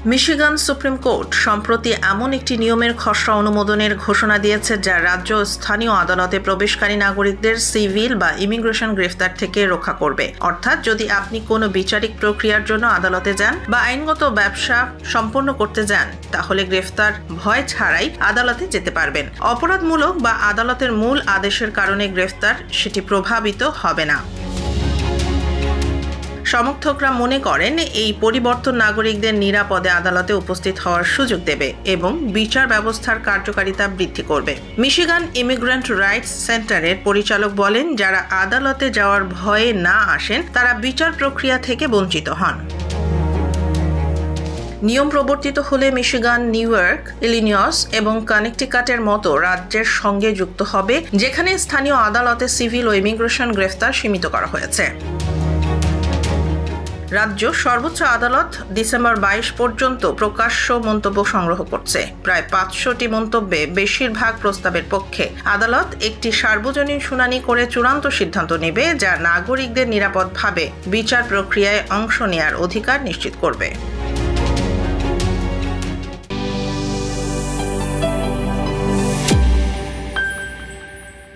Michigan supreme court সম্প্রতি এমন একটি নিয়মের খসড়া অনুমোদনের ঘোষণা দিয়েছে যা রাজ্য ও স্থানীয় আদালতে প্রবেশকারী নাগরিকদের সিভিল বা ইমিগ্রেশন গ্রেফতার থেকে রক্ষা করবে। অর্থাৎ যদি আপনি কোনো বিচারিক প্রক্রিয়ার জন্য আদালতে যান বা আইনগত ব্যবসা সম্পন্ন করতে যান, তাহলে গ্রেফতার ভয় ছাড়াই আদালতে যেতে পারবেন। অপরাধমূলক বা আদালতের মূল আদেশের কারণে গ্রেফতার সেটি প্রভাবিত হবে না। সমর্থকরা মনে করেন এই পরিবর্তন নাগরিকদের নিরাপদে আদালতে উপস্থিত হওয়ার সুযোগ দেবে এবং বিচার ব্যবস্থার কার্যকারিতা বৃদ্ধি করবে। মিশিগান ইমিগ্রেন্ট রাইটস সেন্টারের পরিচালক বলেন, যারা আদালতে যাওয়ার ভয়ে না আসেন তারা বিচার প্রক্রিয়া থেকে বঞ্চিত হন। নিয়ম প্রবর্তিত হলে মিশিগান, নিউ ইয়র্ক, ইলিনয়স এবং কানেকটিকাটের মতো রাজ্যের সঙ্গে যুক্ত হবে, যেখানে স্থানীয় আদালতে সিভিল ও ইমিগ্রেশন গ্রেফতার সীমিত করা হয়েছে। রাজ্য সর্বোচ্চ আদালত ডিসেম্বর 22 পর্যন্ত প্রকাশ্য মন্তব্য সংগ্রহ করছে। প্রায় 500টি মন্তব্যে বেশিরভাগ প্রস্তাবের পক্ষে। আদালত একটি সার্বজনীন শুনানি করে চূড়ান্ত সিদ্ধান্ত নেবে, যা নাগরিকদের নিরাপদভাবে বিচার প্রক্রিয়ায় অংশ নেওয়ার অধিকার নিশ্চিত করবে।